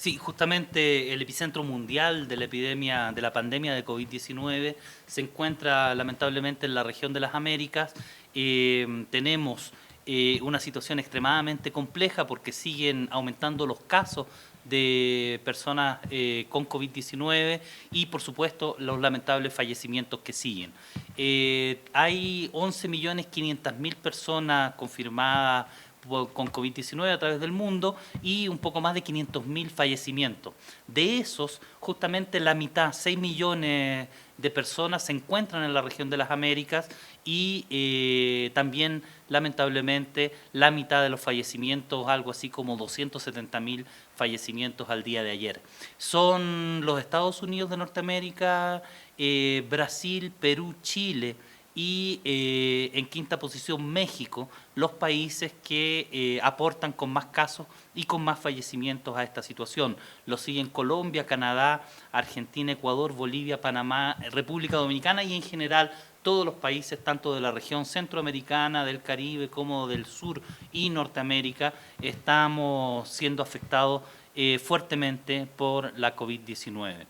Sí, justamente el epicentro mundial de la epidemia, de la pandemia de COVID-19 se encuentra lamentablemente en la región de las Américas. Tenemos una situación extremadamente compleja porque siguen aumentando los casos de personas con COVID-19 y por supuesto los lamentables fallecimientos que siguen. Hay 11.500.000 personas confirmadas con COVID-19 a través del mundo y un poco más de 500.000 fallecimientos. De esos, justamente la mitad, 6 millones de personas se encuentran en la región de las Américas y también lamentablemente la mitad de los fallecimientos, algo así como 270.000 fallecimientos al día de ayer. Son los Estados Unidos de Norteamérica, Brasil, Perú, Chile y en quinta posición México, los países que aportan con más casos y con más fallecimientos a esta situación. Lo siguen Colombia, Canadá, Argentina, Ecuador, Bolivia, Panamá, República Dominicana y en general todos los países, tanto de la región centroamericana, del Caribe, como del sur y Norteamérica, estamos siendo afectados fuertemente por la COVID-19.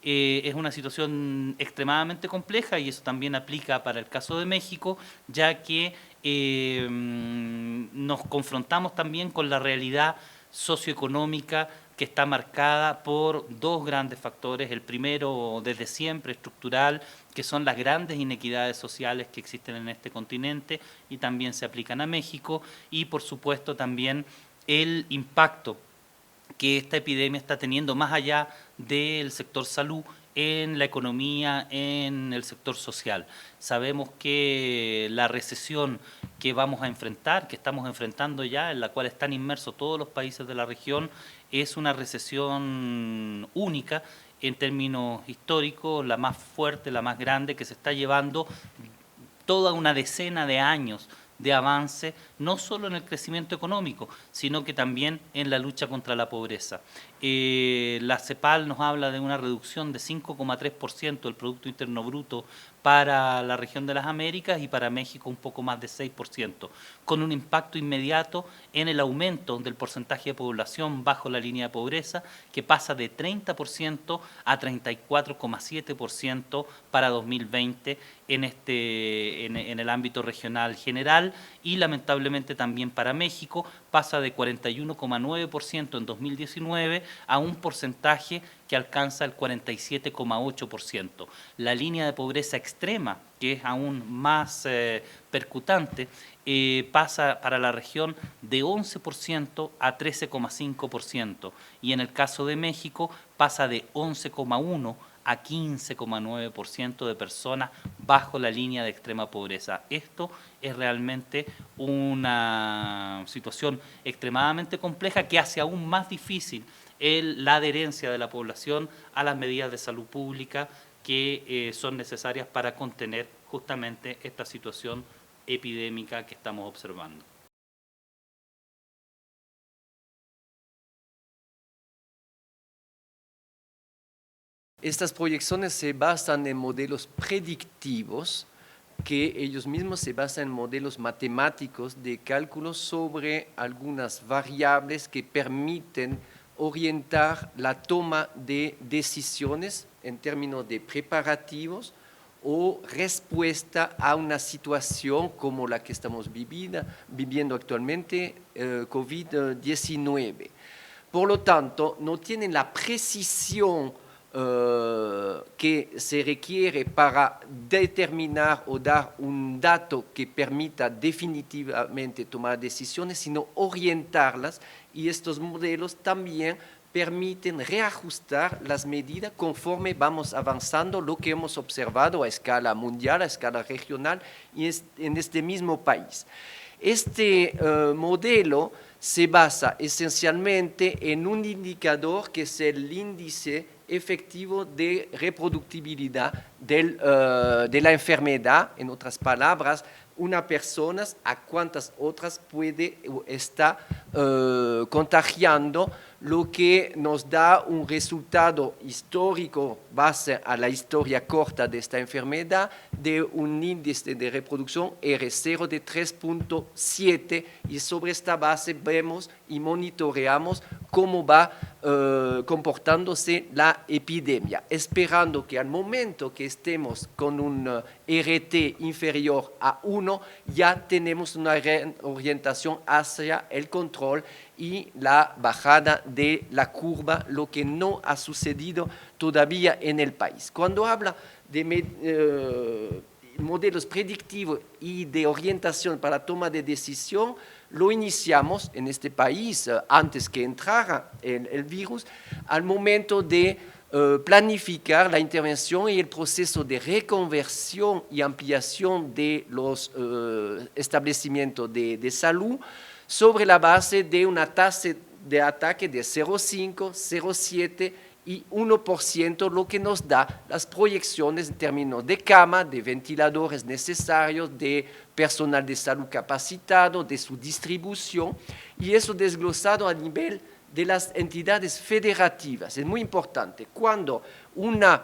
Es una situación extremadamente compleja y eso también aplica para el caso de México, ya que nos confrontamos también con la realidad socioeconómica que está marcada por dos grandes factores. El primero, desde siempre, estructural, que son las grandes inequidades sociales que existen en este continente y también se aplican a México, y por supuesto también el impacto que esta epidemia está teniendo más allá del sector salud en la economía, en el sector social. Sabemos que la recesión que vamos a enfrentar, que estamos enfrentando ya, en la cual están inmersos todos los países de la región, es una recesión única en términos históricos, la más fuerte, la más grande, que se está llevando toda una decena de años de avance, no solo en el crecimiento económico, sino que también en la lucha contra la pobreza. La CEPAL nos habla de una reducción de 5,3% del Producto Interno Bruto para la región de las Américas y para México un poco más de 6%, con un impacto inmediato en el aumento del porcentaje de población bajo la línea de pobreza, que pasa de 30% a 34,7% para 2020 en el ámbito regional general, y lamentablemente también para México pasa de 41,9% en 2019 a un porcentaje que alcanza el 47,8%. La línea de pobreza extrema, que es aún más percutante, pasa para la región de 11% a 13,5%, y en el caso de México pasa de 11,1% a 15,9% de personas bajo la línea de extrema pobreza. Esto es realmente una situación extremadamente compleja que hace aún más difícil la adherencia de la población a las medidas de salud pública que son necesarias para contener justamente esta situación epidémica que estamos observando. Estas proyecciones se basan en modelos predictivos, que ellos mismos se basan en modelos matemáticos de cálculo sobre algunas variables que permiten orientar la toma de decisiones en términos de preparativos o respuesta a una situación como la que estamos viviendo actualmente, COVID-19. Por lo tanto, no tienen la precisión que se requiere para determinar o dar un dato que permita definitivamente tomar decisiones, sino orientarlas, y estos modelos también permiten reajustar las medidas conforme vamos avanzando, lo que hemos observado a escala mundial, a escala regional y en este mismo país. Este modelo se basa esencialmente en un indicador que es el índice efectivo de reproductibilidad de la enfermedad. En otras palabras, una persona a cuántas otras puede estar contagiando, lo que nos da un resultado histórico base a la historia corta de esta enfermedad de un índice de reproducción R0 de 3.7 y sobre esta base vemos y monitoreamos cómo va comportándose la epidemia, esperando que al momento que estemos con un RT inferior a 1 ya tenemos una orientación hacia el control y la bajada de la curva, lo que no ha sucedido todavía en el país. Cuando habla de modelos predictivos y de orientación para toma de decisión, lo iniciamos en este país antes que entrara el virus, al momento de planificar la intervención y el proceso de reconversión y ampliación de los establecimientos de salud sobre la base de una tasa de ataque de 0,5, 0,7 y 1%, lo que nos da las proyecciones en términos de cama, de ventiladores necesarios, de personal de salud capacitado, de su distribución, y eso desglosado a nivel de las entidades federativas. Es muy importante. Cuando una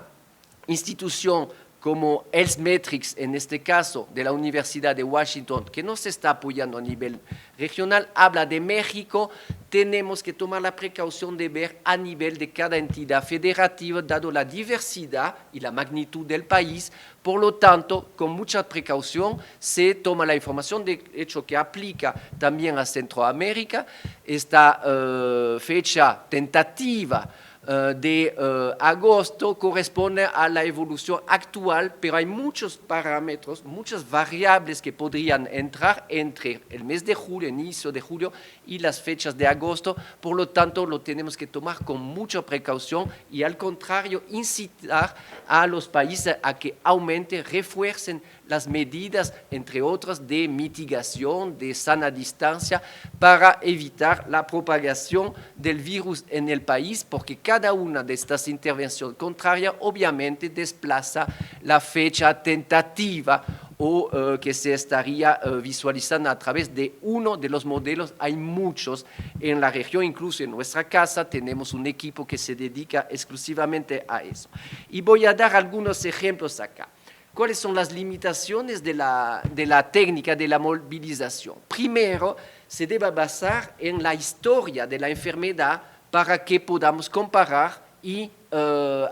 institución como Healthmetrics, en este caso de la Universidad de Washington, que nos está apoyando a nivel regional, habla de México, tenemos que tomar la precaución de ver a nivel de cada entidad federativa, dado la diversidad y la magnitud del país. Por lo tanto, con mucha precaución se toma la información, de hecho que aplica también a Centroamérica. Esta fecha tentativa de agosto corresponde a la evolución actual, pero hay muchos parámetros, muchas variables que podrían entrar entre el mes de julio, inicio de julio y las fechas de agosto. Por lo tanto, lo tenemos que tomar con mucha precaución y al contrario, incitar a los países a que aumenten, refuercen las medidas, entre otras, de mitigación, de sana distancia, para evitar la propagación del virus en el país, porque cada una de estas intervenciones contrarias obviamente desplaza la fecha tentativa o que se estaría visualizando a través de uno de los modelos. Hay muchos en la región, incluso en nuestra casa tenemos un equipo que se dedica exclusivamente a eso. Y voy a dar algunos ejemplos acá. ¿Cuáles son las limitaciones de la técnica de la movilización? Primero, se debe basar en la historia de la enfermedad para que podamos comparar y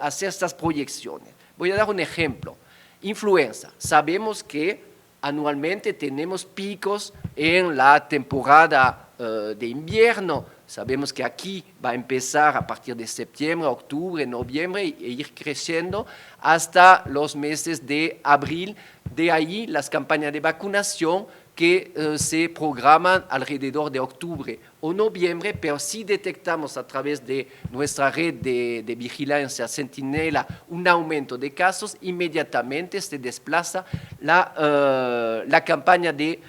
hacer estas proyecciones. Voy a dar un ejemplo. Influenza. Sabemos que anualmente tenemos picos en la temporada de invierno. Sabemos que aquí va a empezar a partir de septiembre, octubre, noviembre e ir creciendo hasta los meses de abril. De ahí las campañas de vacunación que se programan alrededor de octubre o noviembre, pero si detectamos a través de nuestra red de vigilancia Centinela un aumento de casos, inmediatamente se desplaza la campaña de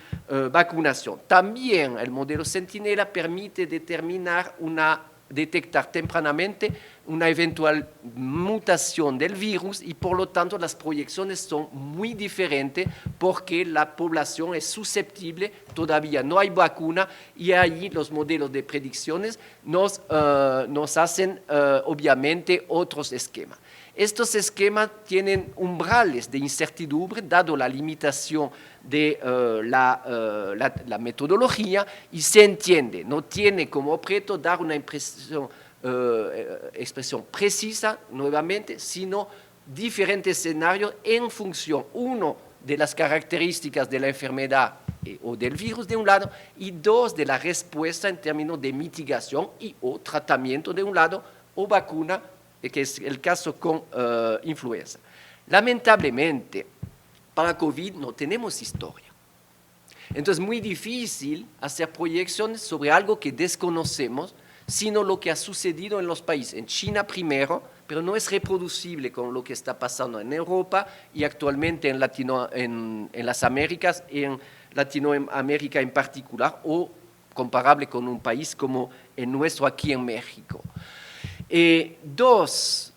vacunación. También el modelo Centinela permite detectar tempranamente una eventual mutación del virus y por lo tanto las proyecciones son muy diferentes porque la población es susceptible, todavía no hay vacuna y ahí los modelos de predicciones nos hacen obviamente otros esquemas. Estos esquemas tienen umbrales de incertidumbre dado la limitación de la metodología y se entiende, no tiene como objeto dar una expresión precisa nuevamente, sino diferentes escenarios en función, uno, de las características de la enfermedad o del virus de un lado y dos, de la respuesta en términos de mitigación y o tratamiento de un lado o vacuna, que es el caso con influenza. Lamentablemente, para COVID no tenemos historia. Entonces es muy difícil hacer proyecciones sobre algo que desconocemos, sino lo que ha sucedido en los países. En China primero, pero no es reproducible con lo que está pasando en Europa y actualmente en las Américas, en Latinoamérica en particular, o comparable con un país como el nuestro aquí en México. Dos,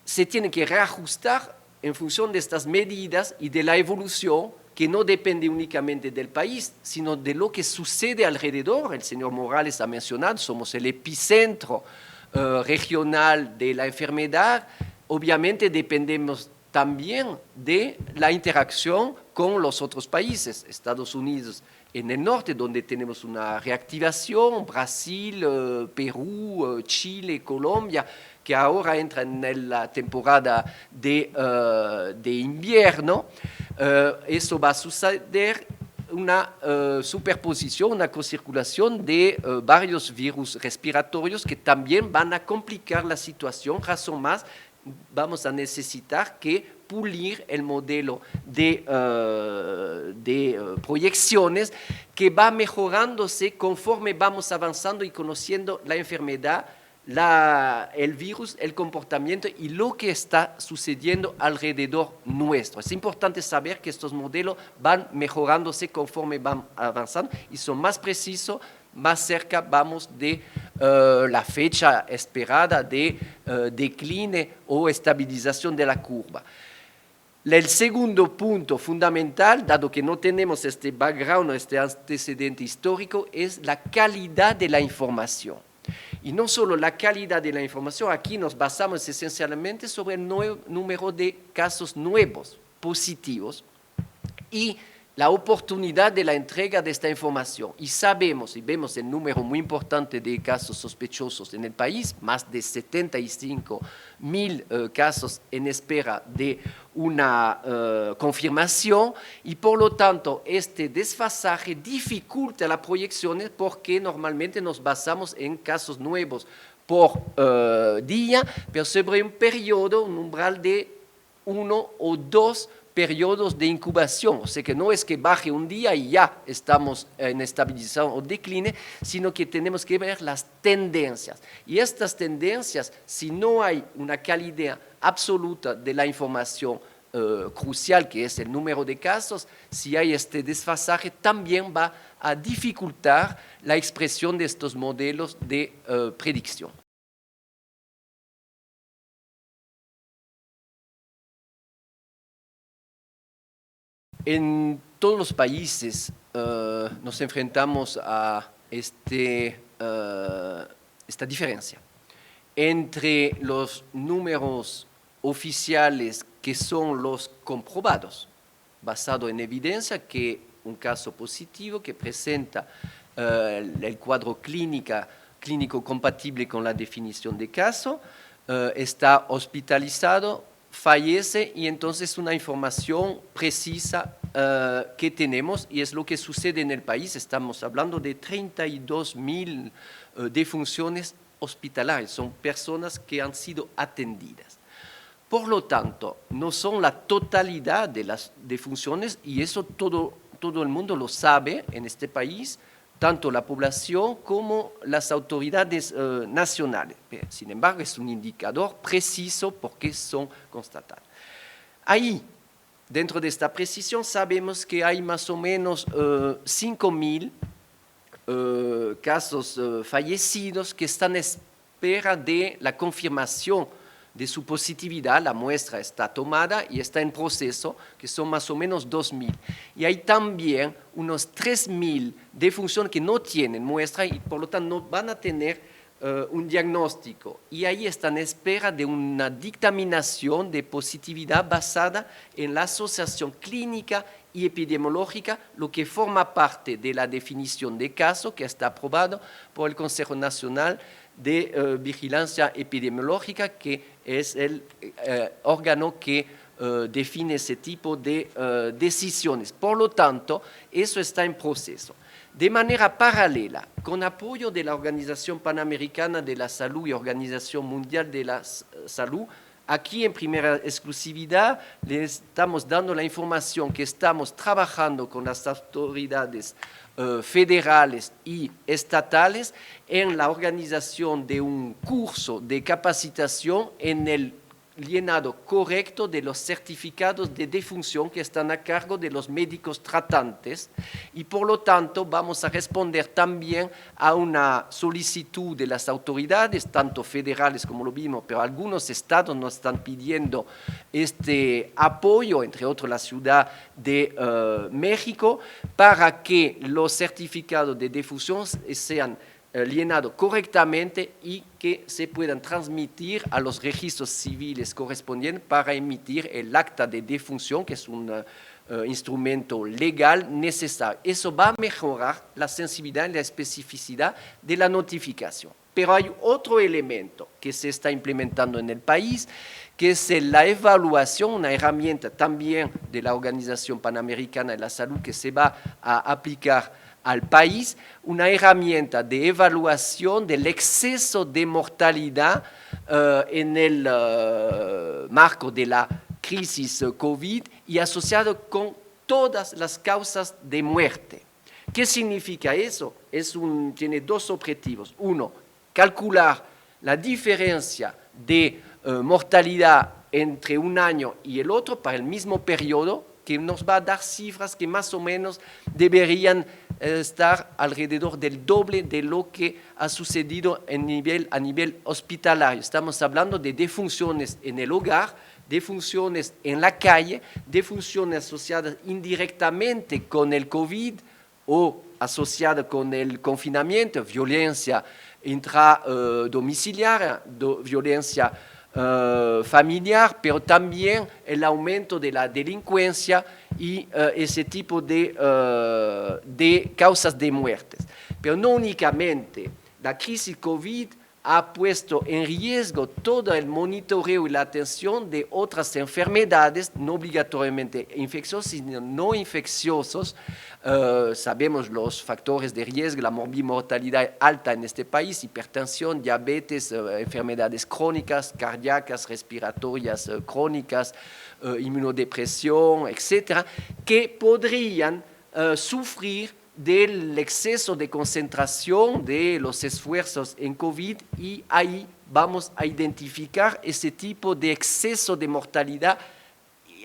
se tiene que reajustar en función de estas medidas y de la evolución que no depende únicamente del país, sino de lo que sucede alrededor. El señor Morales ha mencionado, somos el epicentro regional de la enfermedad. Obviamente dependemos también de la interacción con los otros países, Estados Unidos en el norte, donde tenemos una reactivación, Brasil, Perú, Chile, Colombia, que ahora entra en la temporada de invierno. Eso va a suceder una superposición, una co-circulación de varios virus respiratorios que también van a complicar la situación, razón más vamos a necesitar que pulir el modelo de proyecciones que va mejorándose conforme vamos avanzando y conociendo la enfermedad, el virus, el comportamiento y lo que está sucediendo alrededor nuestro. Es importante saber que estos modelos van mejorándose conforme van avanzando y son más precisos, más cerca vamos de la fecha esperada de decline o estabilización de la curva. El segundo punto fundamental, dado que no tenemos este background, este antecedente histórico, es la calidad de la información. Y no solo la calidad de la información, aquí nos basamos esencialmente sobre el número de casos nuevos, positivos, y la oportunidad de la entrega de esta información. Y sabemos y vemos el número muy importante de casos sospechosos en el país, más de 75.000 casos en espera de una confirmación, y por lo tanto este desfasaje dificulta las proyecciones porque normalmente nos basamos en casos nuevos por día, pero sobre un periodo, un umbral de 1 o 2 periodos de incubación, o sea que no es que baje un día y ya estamos en estabilización o decline, sino que tenemos que ver las tendencias. Y estas tendencias, si no hay una calidad absoluta de la información crucial, que es el número de casos, si hay este desfasaje, también va a dificultar la expresión de estos modelos de predicción. En todos los países nos enfrentamos a esta diferencia entre los números oficiales que son los comprobados, basado en evidencia que un caso positivo que presenta el cuadro clínico compatible con la definición de caso, está hospitalizado, fallece y entonces una información precisa que tenemos y es lo que sucede en el país. Estamos hablando de 32.000 defunciones hospitalarias, son personas que han sido atendidas. Por lo tanto, no son la totalidad de las defunciones y eso todo el mundo lo sabe en este país, tanto la población como las autoridades nacionales. Sin embargo, es un indicador preciso porque son constatados. Ahí, dentro de esta precisión, sabemos que hay más o menos 5.000 casos fallecidos que están en espera de la confirmación de su positividad. La muestra está tomada y está en proceso, que son más o menos 2.000. Y hay también unos 3.000 defunciones que no tienen muestra y por lo tanto no van a tener un diagnóstico. Y ahí están en espera de una dictaminación de positividad basada en la asociación clínica y epidemiológica, lo que forma parte de la definición de caso que está aprobado por el Consejo Nacional de Vigilancia Epidemiológica, que es el órgano que define ese tipo de decisiones. Por lo tanto, eso está en proceso. De manera paralela, con apoyo de la Organización Panamericana de la Salud y Organización Mundial de la Salud, aquí en primera exclusividad les estamos dando la información que estamos trabajando con las autoridades federales y estatales en la organización de un curso de capacitación en el llenado correcto de los certificados de defunción que están a cargo de los médicos tratantes y por lo tanto vamos a responder también a una solicitud de las autoridades, tanto federales como lo vimos, pero algunos estados nos están pidiendo este apoyo, entre otros la Ciudad de México, para que los certificados de defunción sean llenado correctamente y que se puedan transmitir a los registros civiles correspondientes para emitir el acta de defunción, que es un instrumento legal necesario. Eso va a mejorar la sensibilidad y la especificidad de la notificación. Pero hay otro elemento que se está implementando en el país, que es la evaluación, una herramienta también de la Organización Panamericana de la Salud que se va a aplicar al país, una herramienta de evaluación del exceso de mortalidad en el marco de la crisis COVID y asociado con todas las causas de muerte. ¿Qué significa eso? Tiene dos objetivos. Uno, calcular la diferencia de mortalidad entre un año y el otro para el mismo periodo, que nos va a dar cifras que más o menos deberían estar alrededor del doble de lo que ha sucedido a nivel hospitalario. Estamos hablando de defunciones en el hogar, defunciones en la calle, defunciones asociadas indirectamente con el COVID o asociadas con el confinamiento, violencia intradomiciliaria, violencia familiar, pero también el aumento de la delincuencia y ese tipo de causas de muertes. Pero no únicamente, la crisis COVID ha puesto en riesgo todo el monitoreo y la atención de otras enfermedades, no obligatoriamente infecciosas, sino no infecciosas. Sabemos los factores de riesgo, la morbimortalidad alta en este país, hipertensión, diabetes, enfermedades crónicas, cardíacas, respiratorias crónicas, inmunodepresión, etcétera, que podrían sufrir del exceso de concentración de los esfuerzos en COVID y ahí vamos a identificar ese tipo de exceso de mortalidad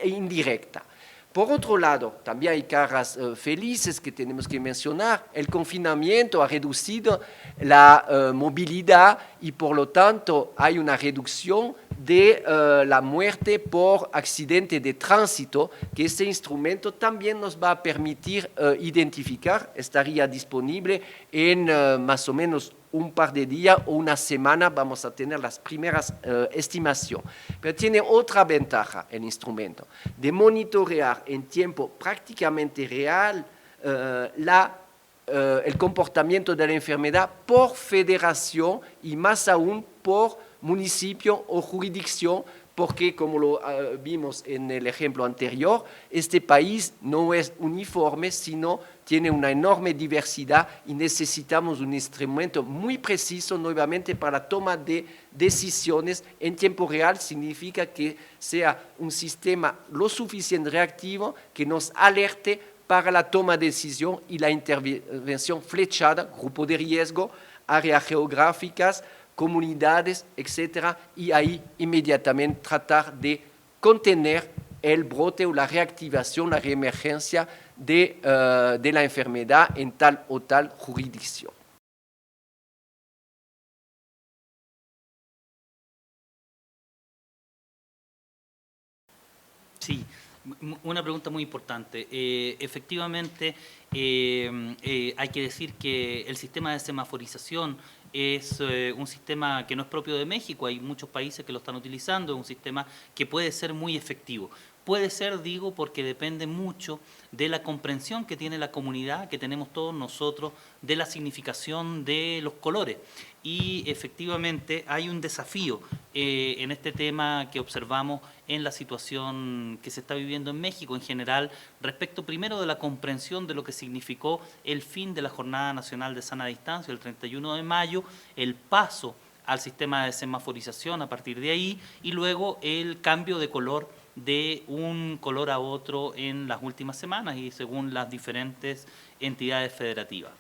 indirecta. Por otro lado, también hay caras felices que tenemos que mencionar. El confinamiento ha reducido la movilidad y por lo tanto hay una reducción de la muerte por accidente de tránsito, que ese instrumento también nos va a permitir identificar, estaría disponible en más o menos un par de días o una semana, vamos a tener las primeras estimaciones. Pero tiene otra ventaja el instrumento, de monitorear en tiempo prácticamente real el comportamiento de la enfermedad por federación y más aún por municipio o jurisdicción, porque como lo vimos en el ejemplo anterior, este país no es uniforme, sino tiene una enorme diversidad y necesitamos un instrumento muy preciso nuevamente para la toma de decisiones en tiempo real. Significa que sea un sistema lo suficiente reactivo que nos alerte para la toma de decisión y la intervención flechada, grupo de riesgo, áreas geográficas, comunidades, etcétera, y ahí inmediatamente tratar de contener el brote o la reactivación, la reemergencia de la enfermedad en tal o tal jurisdicción. Sí, una pregunta muy importante. Efectivamente, hay que decir que el sistema de semaforización es un sistema que no es propio de México, hay muchos países que lo están utilizando, es un sistema que puede ser muy efectivo. Puede ser, digo, porque depende mucho de la comprensión que tiene la comunidad, que tenemos todos nosotros, de la significación de los colores. Y efectivamente hay un desafío en este tema que observamos en la situación que se está viviendo en México en general, respecto primero de la comprensión de lo que significó el fin de la Jornada Nacional de Sana Distancia, el 31 de mayo, el paso al sistema de semaforización a partir de ahí, y luego el cambio de color de un color a otro en las últimas semanas y según las diferentes entidades federativas.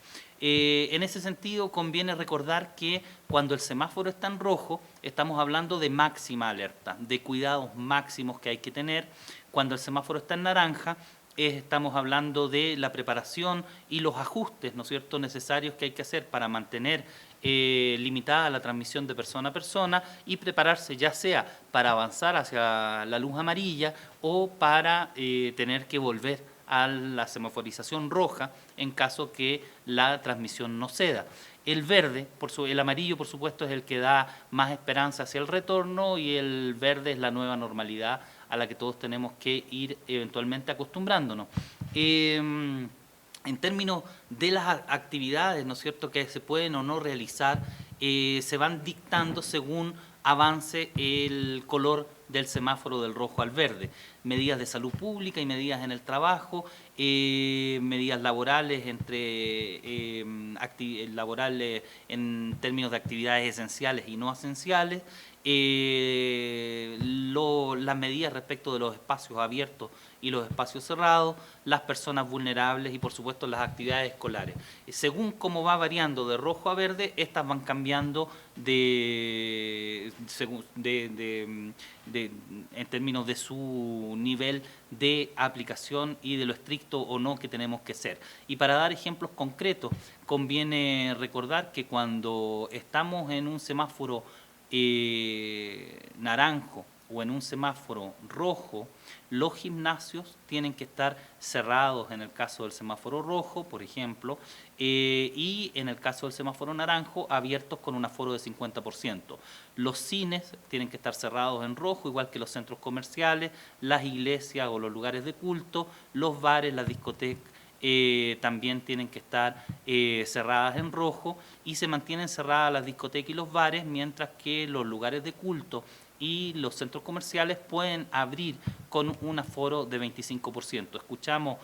En ese sentido, conviene recordar que cuando el semáforo está en rojo, estamos hablando de máxima alerta, de cuidados máximos que hay que tener. Cuando el semáforo está en naranja, estamos hablando de la preparación y los ajustes, ¿no es cierto?, necesarios que hay que hacer para mantener limitada la transmisión de persona a persona y prepararse ya sea para avanzar hacia la luz amarilla o para tener que volver a la semaforización roja en caso que la transmisión no ceda. El verde, el amarillo por supuesto es el que da más esperanza hacia el retorno y el verde es la nueva normalidad a la que todos tenemos que ir eventualmente acostumbrándonos. En términos de las actividades, ¿no es cierto?, que se pueden o no realizar, se van dictando según avance el color del semáforo del rojo al verde. Medidas de salud pública y medidas en el trabajo, medidas laborales laborales en términos de actividades esenciales y no esenciales, las medidas respecto de los espacios abiertos y los espacios cerrados, las personas vulnerables y por supuesto las actividades escolares. Según cómo va variando de rojo a verde, estas van cambiando en términos de su nivel de aplicación y de lo estricto o no que tenemos que ser. Y para dar ejemplos concretos, conviene recordar que cuando estamos en un semáforo naranjo o en un semáforo rojo, los gimnasios tienen que estar cerrados en el caso del semáforo rojo, por ejemplo, y en el caso del semáforo naranjo, abiertos con un aforo de 50%. Los cines tienen que estar cerrados en rojo, igual que los centros comerciales, las iglesias o los lugares de culto, los bares, las discotecas, también tienen que estar cerradas en rojo y se mantienen cerradas las discotecas y los bares, mientras que los lugares de culto y los centros comerciales pueden abrir con un aforo de 25%. Escuchamos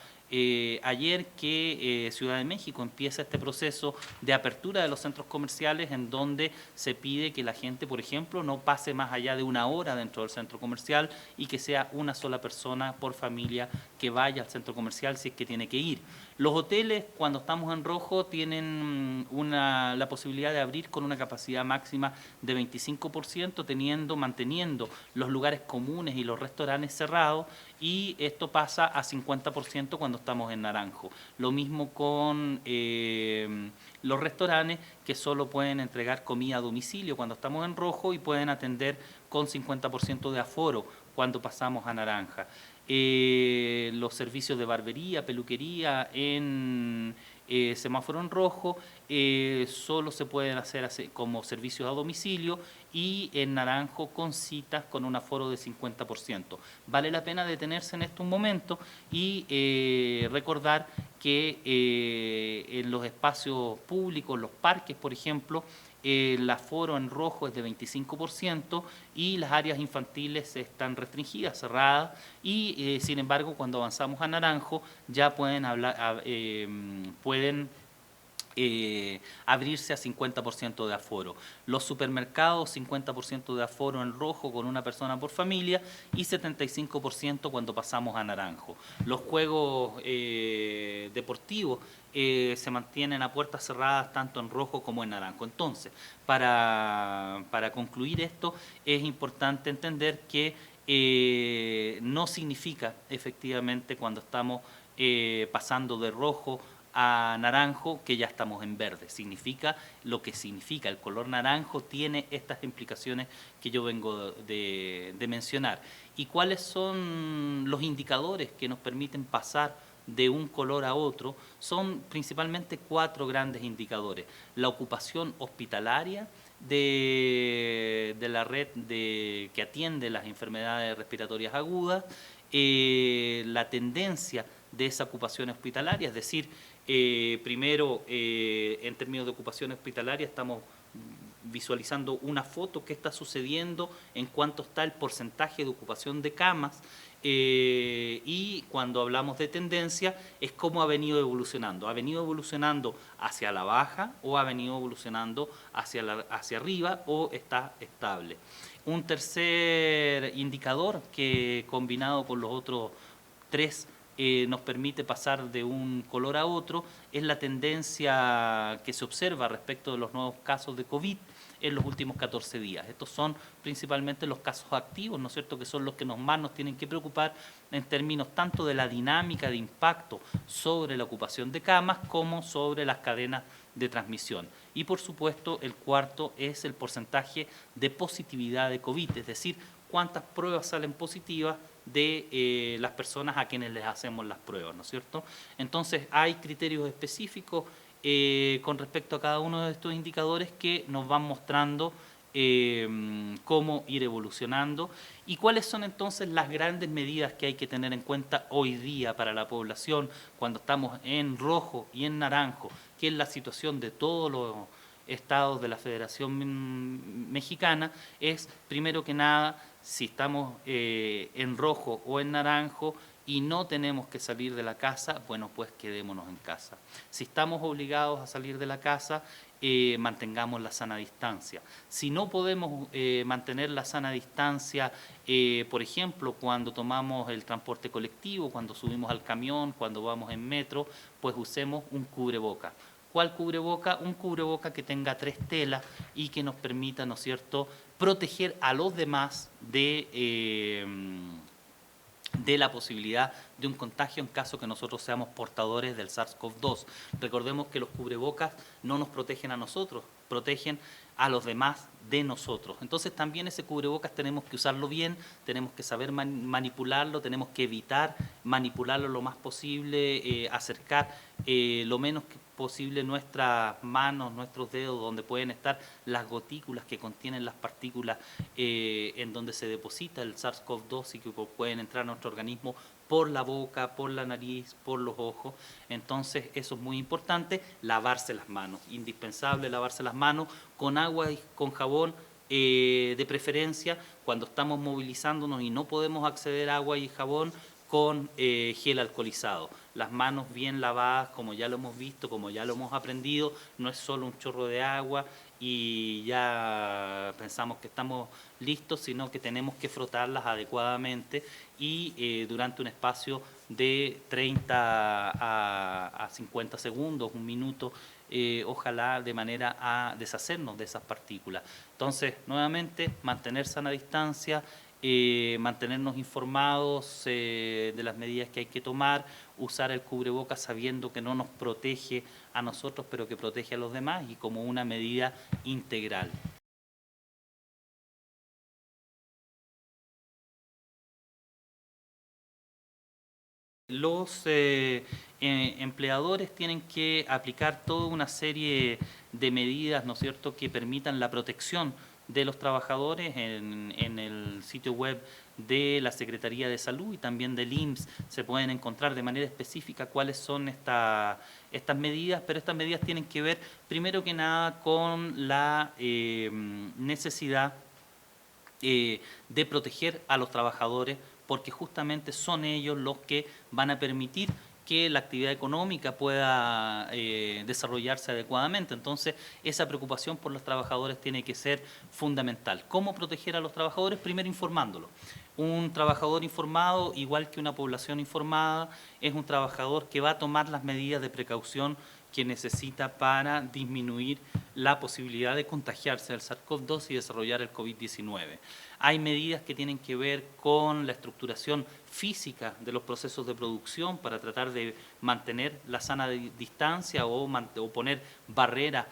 ayer que Ciudad de México empieza este proceso de apertura de los centros comerciales en donde se pide que la gente, por ejemplo, no pase más allá de 1 hora dentro del centro comercial y que sea una sola persona por familia que vaya al centro comercial si es que tiene que ir. Los hoteles, cuando estamos en rojo, tienen la posibilidad de abrir con una capacidad máxima de 25%, manteniendo los lugares comunes y los restaurantes cerrados, y esto pasa a 50% cuando estamos en naranjo. Lo mismo con los restaurantes, que solo pueden entregar comida a domicilio cuando estamos en rojo y pueden atender con 50% de aforo cuando pasamos a naranja. Los servicios de barbería, peluquería en semáforo en rojo solo se pueden hacer como servicios a domicilio y en naranjo con citas con un aforo de 50%. Vale la pena detenerse en estos momentos y recordar que en los espacios públicos, los parques, por ejemplo, el aforo en rojo es de 25% y las áreas infantiles están restringidas, cerradas, y sin embargo cuando avanzamos a naranjo ya pueden abrirse a 50% de aforo. Los supermercados, 50% de aforo en rojo con una persona por familia y 75% cuando pasamos a naranjo. Los juegos deportivos se mantienen a puertas cerradas tanto en rojo como en naranjo. Entonces, para concluir esto, es importante entender que no significa efectivamente cuando estamos pasando de rojo a naranjo que ya estamos en verde. Significa lo que significa. El color naranjo tiene estas implicaciones que yo vengo de mencionar. ¿Y cuáles son los indicadores que nos permiten pasar de un color a otro? Son principalmente 4 grandes indicadores. La ocupación hospitalaria de la red que atiende las enfermedades respiratorias agudas, la tendencia de esa ocupación hospitalaria, es decir, primero, en términos de ocupación hospitalaria, estamos visualizando una foto que está sucediendo en cuanto está el porcentaje de ocupación de camas, y cuando hablamos de tendencia es cómo ha venido evolucionando. ¿Ha venido evolucionando hacia la baja o ha venido evolucionando hacia arriba o está estable? Un tercer indicador que, combinado con los otros 3, nos permite pasar de un color a otro, es la tendencia que se observa respecto de los nuevos casos de COVID en los últimos 14 días. Estos son principalmente los casos activos, ¿no es cierto?, que son los que más nos tienen que preocupar en términos tanto de la dinámica de impacto sobre la ocupación de camas como sobre las cadenas de transmisión. Y por supuesto, el cuarto es el porcentaje de positividad de COVID, es decir, cuántas pruebas salen positivas de las personas a quienes les hacemos las pruebas, ¿no es cierto? Entonces, hay criterios específicos con respecto a cada uno de estos indicadores que nos van mostrando cómo ir evolucionando y cuáles son entonces las grandes medidas que hay que tener en cuenta hoy día para la población cuando estamos en rojo y en naranjo, que es la situación de todos los estados de la Federación Mexicana, es primero que nada, si estamos en rojo o en naranjo y no tenemos que salir de la casa, bueno, pues quedémonos en casa. Si estamos obligados a salir de la casa, mantengamos la sana distancia. Si no podemos mantener la sana distancia, por ejemplo, cuando tomamos el transporte colectivo, cuando subimos al camión, cuando vamos en metro, pues usemos un cubreboca. ¿Cuál cubreboca? Un cubreboca que tenga 3 telas y que nos permita, ¿no es cierto?, proteger a los demás de la posibilidad de un contagio en caso que nosotros seamos portadores del SARS-CoV-2. Recordemos que los cubrebocas no nos protegen a nosotros, protegen a los demás de nosotros. Entonces también ese cubrebocas tenemos que usarlo bien, tenemos que saber manipularlo, tenemos que evitar manipularlo lo más posible, acercar lo menos posible nuestras manos, nuestros dedos, donde pueden estar las gotículas que contienen las partículas en donde se deposita el SARS-CoV-2 y que pueden entrar a nuestro organismo por la boca, por la nariz, por los ojos. Entonces eso es muy importante, lavarse las manos, indispensable lavarse las manos con agua y con jabón, de preferencia cuando estamos movilizándonos y no podemos acceder a agua y jabón, con gel alcoholizado. Las manos bien lavadas, como ya lo hemos visto, como ya lo hemos aprendido, no es solo un chorro de agua y ya pensamos que estamos listos, sino que tenemos que frotarlas adecuadamente y durante un espacio de 30 a 50 segundos, un minuto, ojalá de manera a deshacernos de esas partículas. Entonces, nuevamente, mantener sana distancia, mantenernos informados de las medidas que hay que tomar, usar el cubrebocas sabiendo que no nos protege a nosotros, pero que protege a los demás y como una medida integral. Los empleadores tienen que aplicar toda una serie de medidas, ¿no es cierto?, que permitan la protección de los trabajadores en el sitio web de la Secretaría de Salud y también del IMSS. Se pueden encontrar de manera específica cuáles son estas medidas, pero estas medidas tienen que ver primero que nada con la necesidad de proteger a los trabajadores, porque justamente son ellos los que van a permitir que la actividad económica pueda desarrollarse adecuadamente. Entonces, esa preocupación por los trabajadores tiene que ser fundamental. ¿Cómo proteger a los trabajadores? Primero informándolos. Un trabajador informado, igual que una población informada, es un trabajador que va a tomar las medidas de precaución que necesita para disminuir la posibilidad de contagiarse del SARS-CoV-2 y desarrollar el COVID-19. Hay medidas que tienen que ver con la estructuración física de los procesos de producción para tratar de mantener la sana distancia o poner barreras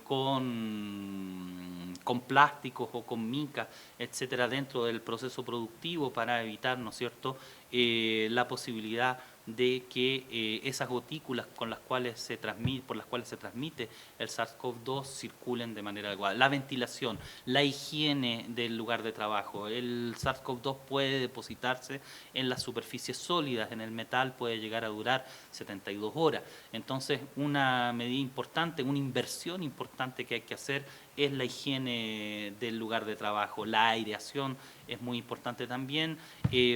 con plásticos o con mica, etcétera, dentro del proceso productivo para evitar, ¿no es cierto?, la posibilidad de que esas gotículas por las cuales se transmite el SARS-CoV-2 circulen de manera adecuada. La ventilación, la higiene del lugar de trabajo. El SARS-CoV-2 puede depositarse en las superficies sólidas, en el metal puede llegar a durar 72 horas. Entonces, una medida importante, una inversión importante que hay que hacer es la higiene del lugar de trabajo. La aireación es muy importante también,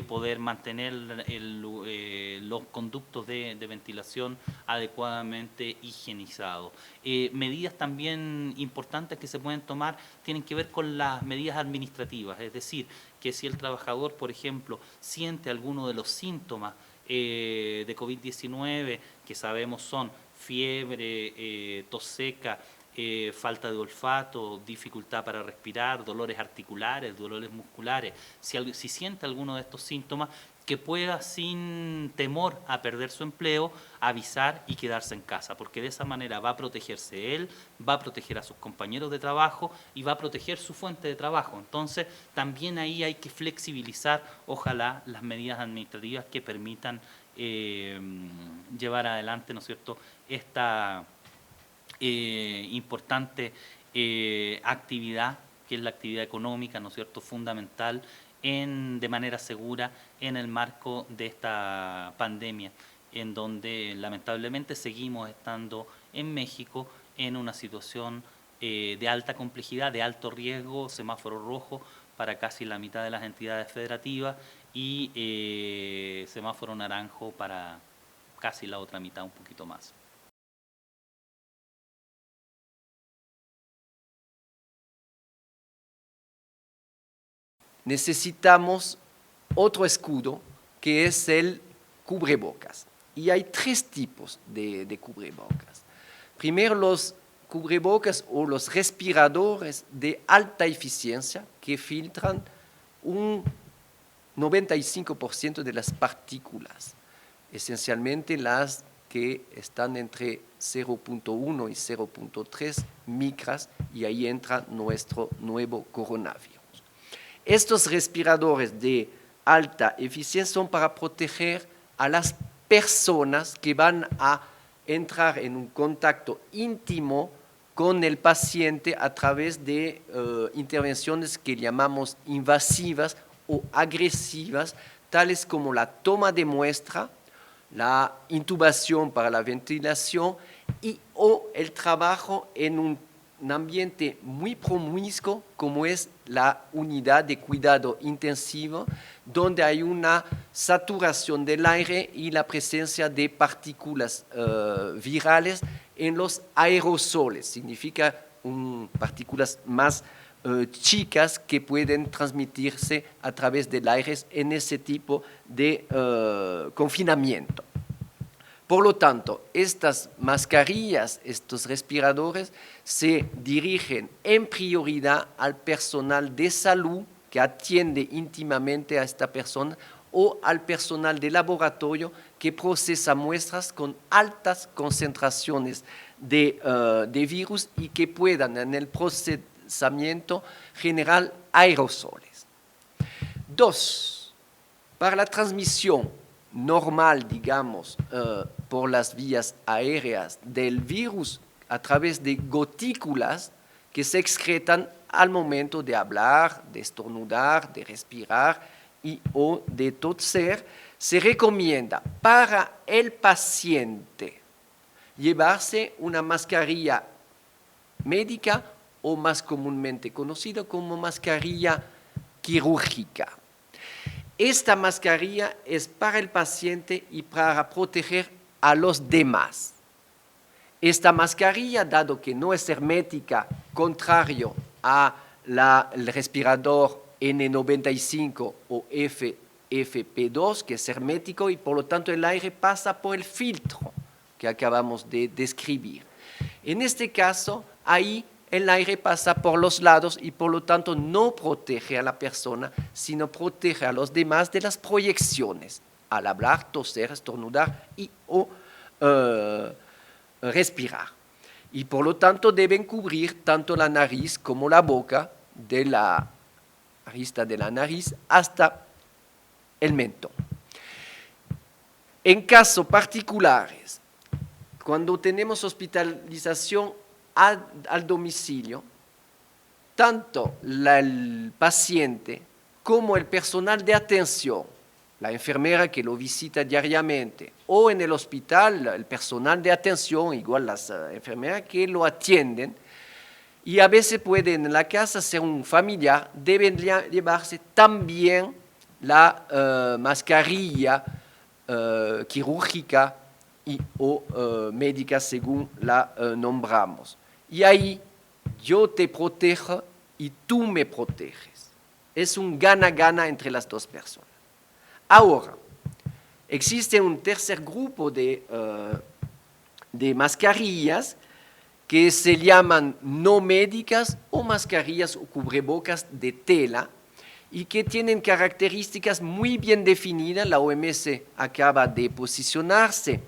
poder mantener los conductos de ventilación adecuadamente higienizados. Medidas también importantes que se pueden tomar tienen que ver con las medidas administrativas, es decir, que si el trabajador, por ejemplo, siente alguno de los síntomas de COVID-19, que sabemos son fiebre, tos seca, falta de olfato, dificultad para respirar, dolores articulares, dolores musculares, si siente alguno de estos síntomas, que pueda sin temor a perder su empleo avisar y quedarse en casa, porque de esa manera va a protegerse él, va a proteger a sus compañeros de trabajo y va a proteger su fuente de trabajo. Entonces también ahí hay que flexibilizar, ojalá, las medidas administrativas que permitan llevar adelante, ¿no es cierto?, esta importante actividad, que es la actividad económica, ¿no es cierto?, fundamental de manera segura en el marco de esta pandemia, en donde lamentablemente seguimos estando en México en una situación de alta complejidad, de alto riesgo, semáforo rojo para casi la mitad de las entidades federativas y semáforo naranjo para casi la otra mitad, un poquito más. Necesitamos otro escudo que es el cubrebocas. Y hay tres tipos de cubrebocas. Primero, los cubrebocas o los respiradores de alta eficiencia que filtran un 95% de las partículas, esencialmente las que están entre 0.1 y 0.3 micras, y ahí entra nuestro nuevo coronavirus. Estos respiradores de alta eficiencia son para proteger a las personas que van a entrar en un contacto íntimo con el paciente a través de intervenciones que llamamos invasivas o agresivas, tales como la toma de muestra, la intubación para la ventilación o el trabajo en un ambiente muy promiscuo como es la unidad de cuidado intensivo, donde hay una saturación del aire y la presencia de partículas virales en los aerosoles. Significa partículas más chicas que pueden transmitirse a través del aire en ese tipo de confinamiento. Por lo tanto, estas mascarillas, estos respiradores, se dirigen en prioridad al personal de salud que atiende íntimamente a esta persona o al personal de laboratorio que procesa muestras con altas concentraciones de virus y que puedan en el procesamiento generar aerosoles. 2. Para la transmisión normal, digamos, por las vías aéreas del virus a través de gotículas que se excretan al momento de hablar, de estornudar, de respirar o de toser, se recomienda para el paciente llevarse una mascarilla médica o más comúnmente conocida como mascarilla quirúrgica. Esta mascarilla es para el paciente y para proteger a los demás. Esta mascarilla, dado que no es hermética, contrario al respirador N95 o FFP2, que es hermético y por lo tanto el aire pasa por el filtro que acabamos de describir. En este caso, ahí el aire pasa por los lados y por lo tanto no protege a la persona, sino protege a los demás de las proyecciones al hablar, toser, estornudar o respirar. Y por lo tanto deben cubrir tanto la nariz como la boca, de la arista de la nariz hasta el mentón. En casos particulares, cuando tenemos hospitalización al domicilio, tanto el paciente como el personal de atención, la enfermera que lo visita diariamente, o en el hospital el personal de atención, igual las enfermeras que lo atienden, y a veces pueden en la casa ser un familiar, deben llevarse también la mascarilla quirúrgica o médica según la nombramos. Y ahí yo te protejo y tú me proteges. Es un gana-gana entre las dos personas. Ahora, Existe un tercer grupo de mascarillas que se llaman no médicas o mascarillas o cubrebocas de tela y que tienen características muy bien definidas, la OMS acaba de posicionarse,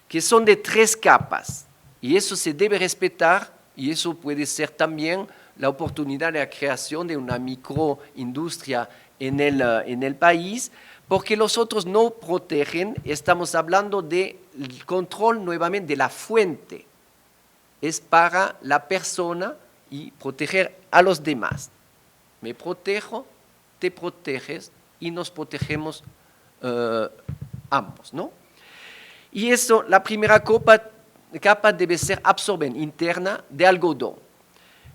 que son de 3 capas, y eso se debe respetar, y eso puede ser también la oportunidad de la creación de una microindustria en el país, porque los otros no protegen, estamos hablando del control nuevamente de la fuente, es para la persona y proteger a los demás. Me protejo, te proteges y nos protegemos ambos, ¿no? Y eso, la primera capa debe ser absorbente, interna, de algodón.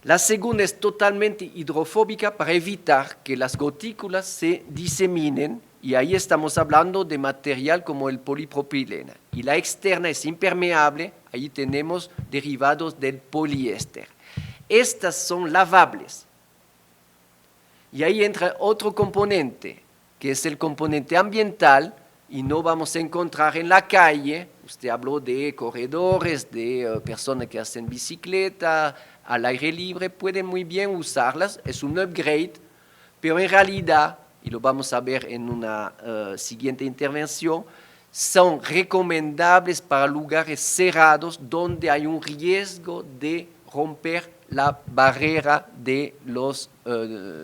La segunda es totalmente hidrofóbica para evitar que las gotículas se diseminen, y ahí estamos hablando de material como el polipropileno. Y la externa es impermeable, ahí tenemos derivados del poliéster. Estas son lavables. Y ahí entra otro componente, que es el componente ambiental, y no vamos a encontrar en la calle. Usted habló de corredores, de personas que hacen bicicleta al aire libre, pueden muy bien usarlas, es un upgrade, pero en realidad, y lo vamos a ver en una siguiente intervención, son recomendables para lugares cerrados donde hay un riesgo de romper la barrera de los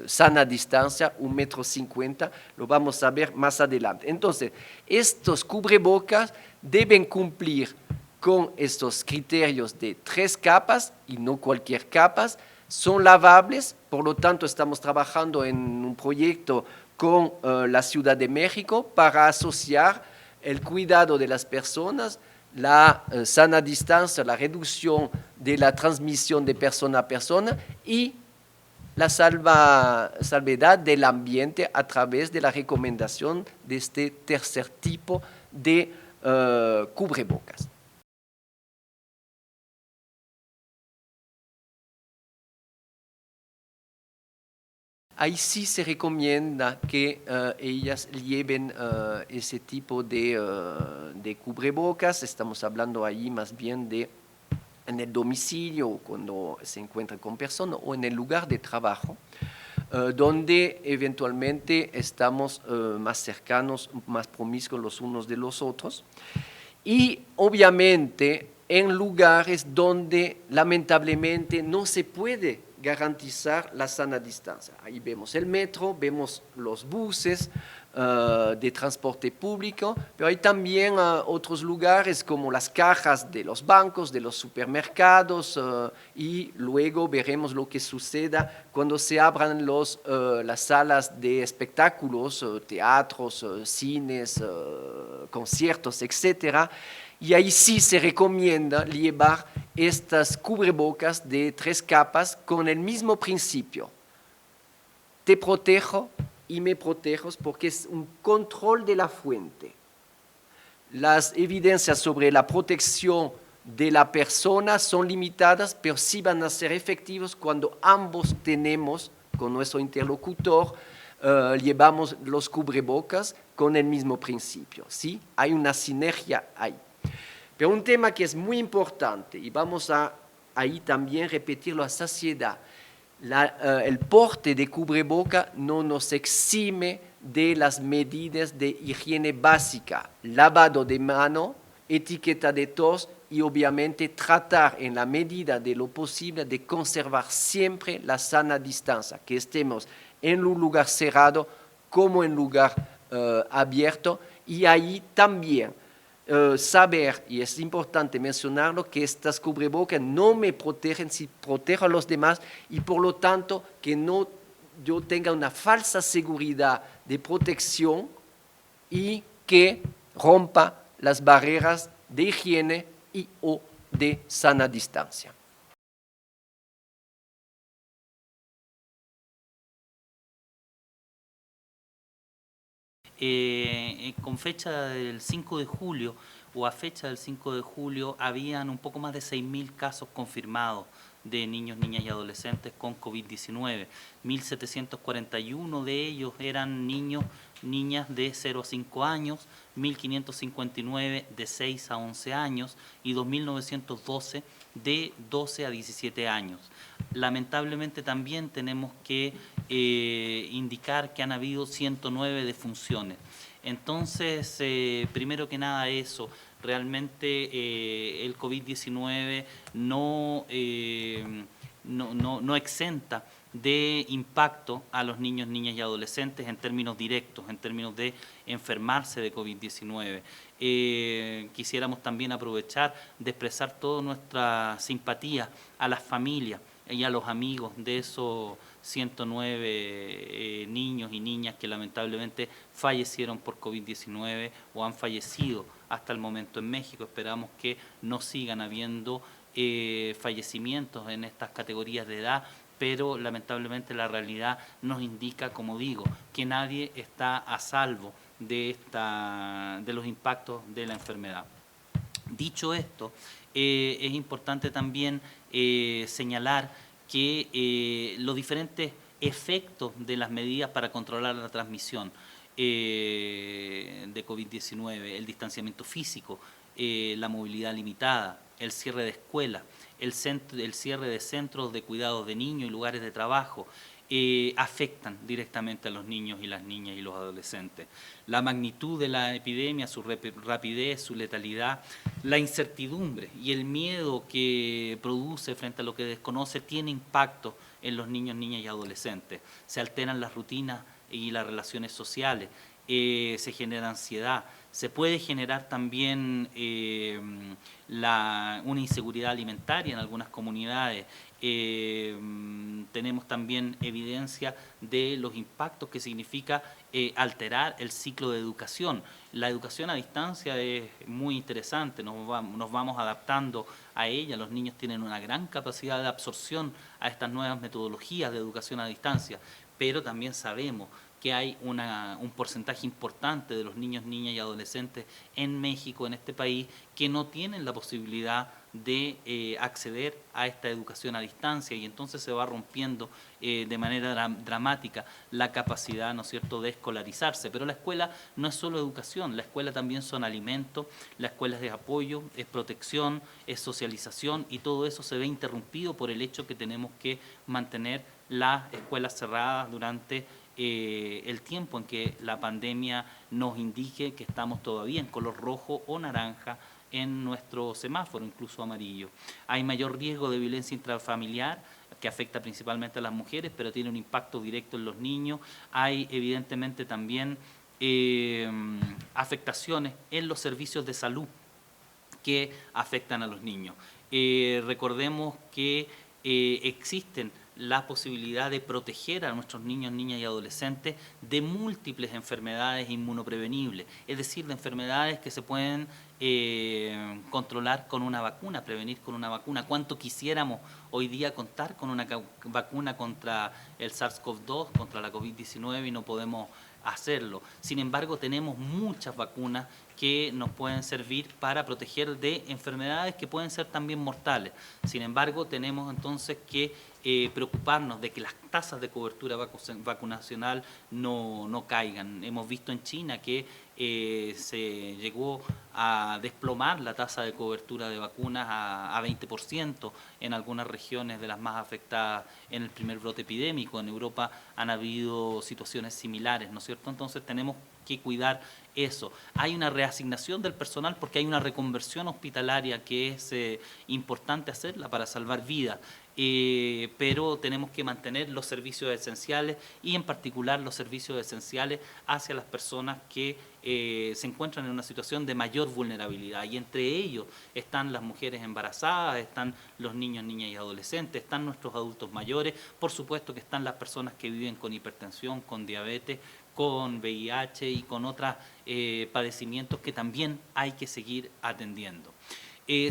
sana distancia, 1,50 m, lo vamos a ver más adelante. Entonces, estos cubrebocas deben cumplir con estos criterios de 3 capas y no cualquier capas, son lavables, por lo tanto estamos trabajando en un proyecto con la Ciudad de México para asociar el cuidado de las personas, la sana distancia, la reducción de la transmisión de persona a persona y la salvedad del ambiente a través de la recomendación de este tercer tipo de cubrebocas. Ahí sí se recomienda que ellas lleven ese tipo de cubrebocas. Estamos hablando ahí más bien de en el domicilio, cuando se encuentra con personas, o en el lugar de trabajo, donde eventualmente estamos más cercanos, más promiscuos los unos de los otros. Y obviamente en lugares donde lamentablemente no se puede garantizar la sana distancia. Ahí vemos el metro, vemos los buses de transporte público, pero hay también otros lugares como las cajas de los bancos, de los supermercados, y luego veremos lo que suceda cuando se abran las salas de espectáculos, teatros, cines, conciertos, etcétera. Y ahí sí se recomienda llevar estas cubrebocas de 3 capas con el mismo principio. Te protejo y me protejo porque es un control de la fuente. Las evidencias sobre la protección de la persona son limitadas, pero sí van a ser efectivos cuando ambos tenemos con nuestro interlocutor, llevamos los cubrebocas con el mismo principio. ¿Sí? Hay una sinergia ahí. Pero un tema que es muy importante, y vamos a ahí también repetirlo a saciedad, el porte de cubreboca no nos exime de las medidas de higiene básica, lavado de mano, etiqueta de tos y obviamente tratar en la medida de lo posible de conservar siempre la sana distancia, que estemos en un lugar cerrado como en un lugar abierto, y ahí también saber, y es importante mencionarlo, que estas cubrebocas no me protegen si protejo a los demás, y por lo tanto que no yo tenga una falsa seguridad de protección y que rompa las barreras de higiene y o de sana distancia. Con fecha del 5 de julio o a fecha del 5 de julio habían un poco más de 6.000 casos confirmados de niños, niñas y adolescentes con COVID-19. 1.741 de ellos eran niños, niñas de 0 a 5 años, 1.559 de 6 a 11 años y 2.912 de 12 a 17 años. Lamentablemente también tenemos que indicar que han habido 109 defunciones. Entonces, primero que nada eso, realmente el COVID-19 no exenta de impacto a los niños, niñas y adolescentes en términos directos, en términos de enfermarse de COVID-19. Quisiéramos también aprovechar de expresar toda nuestra simpatía a las familias y a los amigos de esos 109 niños y niñas que lamentablemente fallecieron por COVID-19 o han fallecido hasta el momento en México. Esperamos que no sigan habiendo fallecimientos en estas categorías de edad, pero lamentablemente la realidad nos indica, como digo, que nadie está a salvo de los impactos de la enfermedad. Dicho esto, es importante también señalar que los diferentes efectos de las medidas para controlar la transmisión de COVID-19, el distanciamiento físico, la movilidad limitada, el cierre de escuelas, el cierre de centros de cuidados de niños y lugares de trabajo, afectan directamente a los niños y las niñas y los adolescentes. La magnitud de la epidemia, su rapidez, su letalidad, la incertidumbre y el miedo que produce frente a lo que desconoce tiene impacto en los niños, niñas y adolescentes. Se alteran las rutinas y las relaciones sociales, se genera ansiedad, se puede generar también una inseguridad alimentaria en algunas comunidades. Tenemos también evidencia de los impactos que significa alterar el ciclo de educación. La educación a distancia es muy interesante, nos vamos adaptando a ella, los niños tienen una gran capacidad de absorción a estas nuevas metodologías de educación a distancia, pero también sabemos que hay un porcentaje importante de los niños, niñas y adolescentes en México, en este país, que no tienen la posibilidad de acceder a esta educación a distancia y entonces se va rompiendo de manera dramática la capacidad, ¿no es cierto?, de escolarizarse. Pero la escuela no es solo educación, la escuela también son alimentos, la escuela es de apoyo, es protección, es socialización y todo eso se ve interrumpido por el hecho que tenemos que mantener las escuelas cerradas durante el tiempo en que la pandemia nos indique que estamos todavía en color rojo o naranja en nuestro semáforo, incluso amarillo. Hay mayor riesgo de violencia intrafamiliar, que afecta principalmente a las mujeres, pero tiene un impacto directo en los niños. Hay evidentemente también afectaciones en los servicios de salud que afectan a los niños. Recordemos que existen la posibilidad de proteger a nuestros niños, niñas y adolescentes de múltiples enfermedades inmunoprevenibles, es decir, de enfermedades que se pueden controlar con una vacuna, prevenir con una vacuna. ¿Cuánto quisiéramos hoy día contar con una vacuna contra el SARS-CoV-2, contra la COVID-19 y no podemos hacerlo? Sin embargo, tenemos muchas vacunas que nos pueden servir para proteger de enfermedades que pueden ser también mortales. Sin embargo, tenemos entonces que preocuparnos de que las tasas de cobertura vacunacional no caigan. Hemos visto en China que se llegó a desplomar la tasa de cobertura de vacunas a 20% en algunas regiones de las más afectadas en el primer brote epidémico. En Europa han habido situaciones similares, ¿no es cierto? Entonces tenemos que cuidar eso. Hay una reasignación del personal porque hay una reconversión hospitalaria que es importante hacerla para salvar vidas. Pero tenemos que mantener los servicios esenciales y en particular los servicios esenciales hacia las personas que se encuentran en una situación de mayor vulnerabilidad y entre ellos están las mujeres embarazadas, están los niños, niñas y adolescentes, están nuestros adultos mayores, por supuesto que están las personas que viven con hipertensión, con diabetes, con VIH y con otros padecimientos que también hay que seguir atendiendo.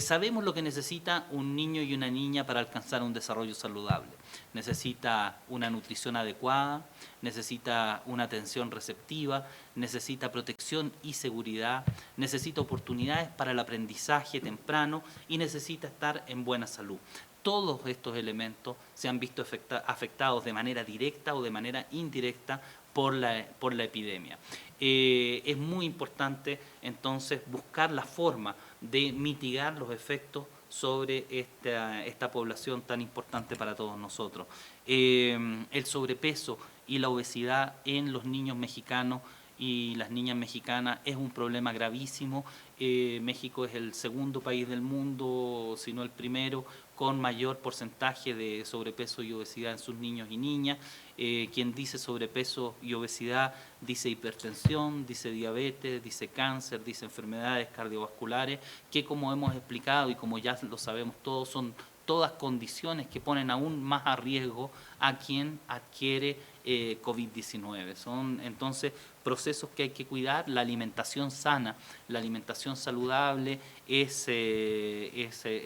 Sabemos lo que necesita un niño y una niña para alcanzar un desarrollo saludable. Necesita una nutrición adecuada, necesita una atención receptiva, necesita protección y seguridad, necesita oportunidades para el aprendizaje temprano y necesita estar en buena salud. todos estos elementos se han visto afectados de manera directa o de manera indirecta por la epidemia. Es muy importante entonces buscar la forma de mitigar los efectos sobre esta población tan importante para todos nosotros. El sobrepeso y la obesidad en los niños mexicanos y las niñas mexicanas es un problema gravísimo. México es el segundo país del mundo, si no el primero, con mayor porcentaje de sobrepeso y obesidad en sus niños y niñas. Quien dice sobrepeso y obesidad dice hipertensión, dice diabetes, dice cáncer, dice enfermedades cardiovasculares, que como hemos explicado y como ya lo sabemos todos, son todas condiciones que ponen aún más a riesgo a quien adquiere COVID-19. Son entonces procesos que hay que cuidar. La alimentación sana, la alimentación saludable es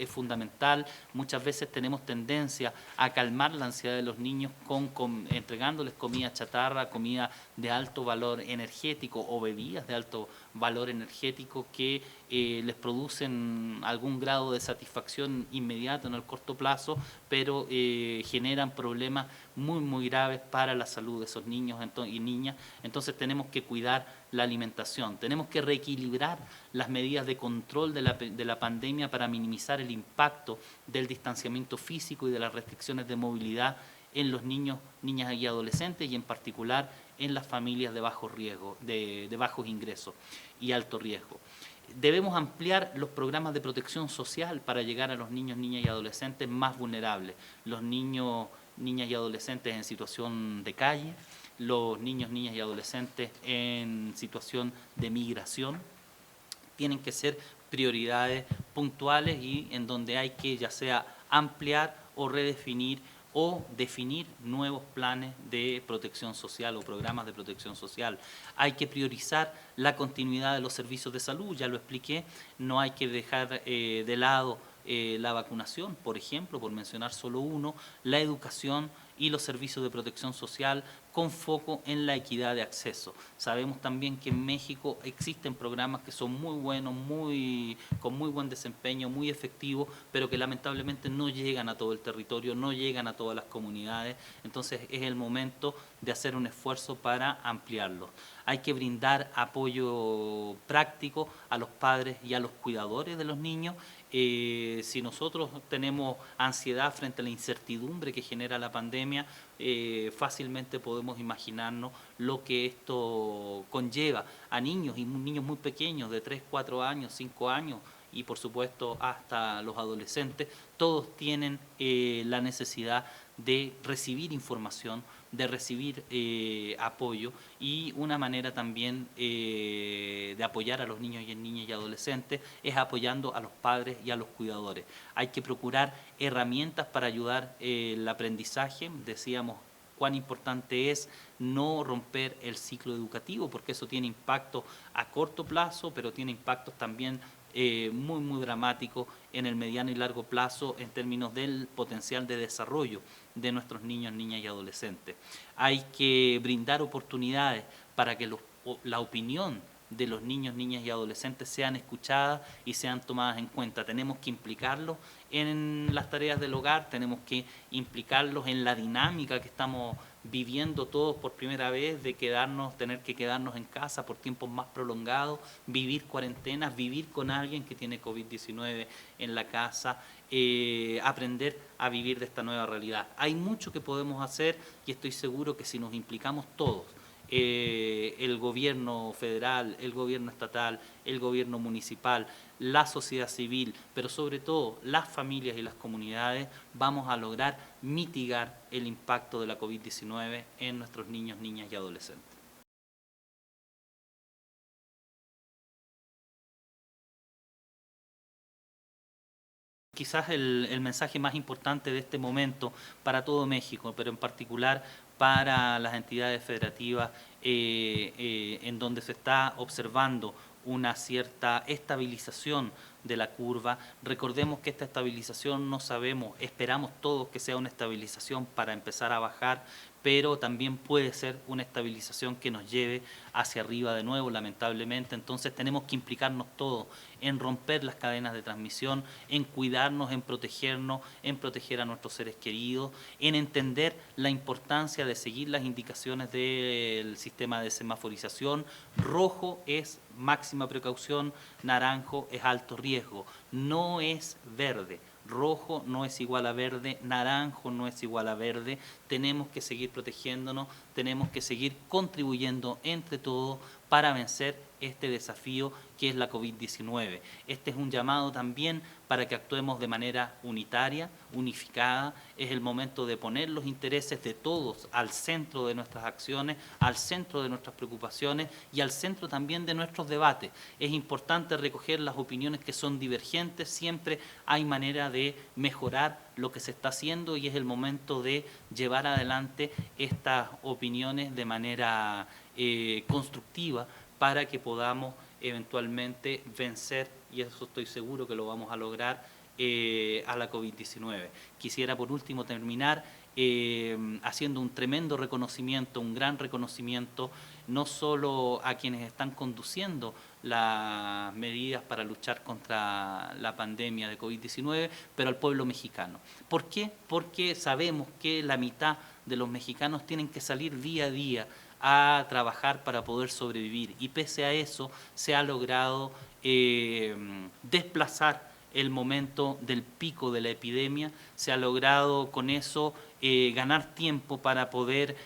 fundamental. Muchas veces tenemos tendencia a calmar la ansiedad de los niños entregándoles comida chatarra, comida de alto valor energético o bebidas de alto valor energético que les producen algún grado de satisfacción inmediato en el corto plazo, pero generan problemas muy graves para la salud de esos niños y niñas. Entonces tenemos que cuidar la alimentación, tenemos que reequilibrar las medidas de control de la pandemia para minimizar el impacto del distanciamiento físico y de las restricciones de movilidad en los niños, niñas y adolescentes, y en particular en las familias de bajo riesgo, de bajos ingresos y alto riesgo. Debemos ampliar los programas de protección social para llegar a los niños, niñas y adolescentes más vulnerables. Los niños, niñas y adolescentes en situación de calle, los niños, niñas y adolescentes en situación de migración, tienen que ser prioridades puntuales y en donde hay que ya sea ampliar o redefinir o definir nuevos planes de protección social o programas de protección social. Hay que priorizar la continuidad de los servicios de salud, ya lo expliqué, no hay que dejar de lado la vacunación, por ejemplo, por mencionar solo uno, la educación y los servicios de protección social con foco en la equidad de acceso. Sabemos también que en México existen programas que son muy buenos, con muy buen desempeño, muy efectivos, pero que lamentablemente no llegan a todo el territorio, no llegan a todas las comunidades. Entonces es el momento de hacer un esfuerzo para ampliarlos. Hay que brindar apoyo práctico a los padres y a los cuidadores de los niños. Si nosotros tenemos ansiedad frente a la incertidumbre que genera la pandemia, fácilmente podemos imaginarnos lo que esto conlleva a niños y niños muy pequeños de 3, 4 años, 5 años y por supuesto hasta los adolescentes. Todos tienen la necesidad de recibir información, de recibir apoyo, y una manera también de apoyar a los niños y niñas y adolescentes es apoyando a los padres y a los cuidadores. Hay que procurar herramientas para ayudar el aprendizaje. Decíamos cuán importante es no romper el ciclo educativo, porque eso tiene impacto a corto plazo, pero tiene impactos también muy dramático en el mediano y largo plazo en términos del potencial de desarrollo de nuestros niños, niñas y adolescentes. Hay que brindar oportunidades para que la opinión de los niños, niñas y adolescentes sean escuchadas y sean tomadas en cuenta. Tenemos que implicarlos en las tareas del hogar, tenemos que implicarlos en la dinámica que estamos viviendo todos por primera vez, de tener que quedarnos en casa por tiempos más prolongados, vivir cuarentenas, vivir con alguien que tiene COVID-19 en la casa, aprender a vivir de esta nueva realidad. Hay mucho que podemos hacer y estoy seguro que si nos implicamos todos, el gobierno federal, el gobierno estatal, el gobierno municipal, la sociedad civil, pero sobre todo las familias y las comunidades, vamos a lograr mitigar el impacto de la COVID-19 en nuestros niños, niñas y adolescentes. Quizás el mensaje más importante de este momento para todo México, pero en particular para las entidades federativas, en donde se está observando una cierta estabilización de la curva. Recordemos que esta estabilización no sabemos, esperamos todos que sea una estabilización para empezar a bajar, pero también puede ser una estabilización que nos lleve hacia arriba de nuevo, lamentablemente. Entonces tenemos que implicarnos todos en romper las cadenas de transmisión, en cuidarnos, en proteger a nuestros seres queridos, en entender la importancia de seguir las indicaciones del sistema de semaforización. Rojo es máxima precaución, naranjo es alto riesgo, no es verde. Rojo no es igual a verde, naranjo no es igual a verde. Tenemos que seguir protegiéndonos, tenemos que seguir contribuyendo entre todos para vencer este desafío que es la COVID-19. Este es un llamado también para que actuemos de manera unitaria, unificada. Es el momento de poner los intereses de todos al centro de nuestras acciones, al centro de nuestras preocupaciones y al centro también de nuestros debates. Es importante recoger las opiniones que son divergentes, siempre hay manera de mejorar lo que se está haciendo y es el momento de llevar adelante estas opiniones de manera constructiva para que podamos eventualmente vencer, y eso estoy seguro que lo vamos a lograr, a la COVID-19. Quisiera por último terminar haciendo un tremendo reconocimiento, un gran reconocimiento, no solo a quienes están conduciendo las medidas para luchar contra la pandemia de COVID-19, pero al pueblo mexicano. ¿Por qué? Porque sabemos que la mitad de los mexicanos tienen que salir día a día a trabajar para poder sobrevivir y pese a eso se ha logrado desplazar el momento del pico de la epidemia, se ha logrado con eso ganar tiempo para poder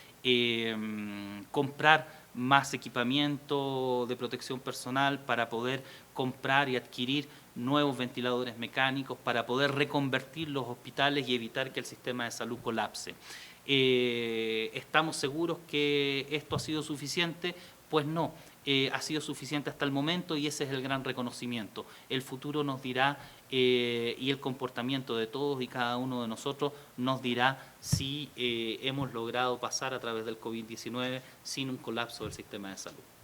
comprar más equipamiento de protección personal, para poder comprar y adquirir nuevos ventiladores mecánicos, para poder reconvertir los hospitales y evitar que el sistema de salud colapse. ¿Estamos seguros que esto ha sido suficiente? Pues no, ha sido suficiente hasta el momento y ese es el gran reconocimiento. El futuro nos dirá y el comportamiento de todos y cada uno de nosotros nos dirá si hemos logrado pasar a través del COVID-19 sin un colapso del sistema de salud.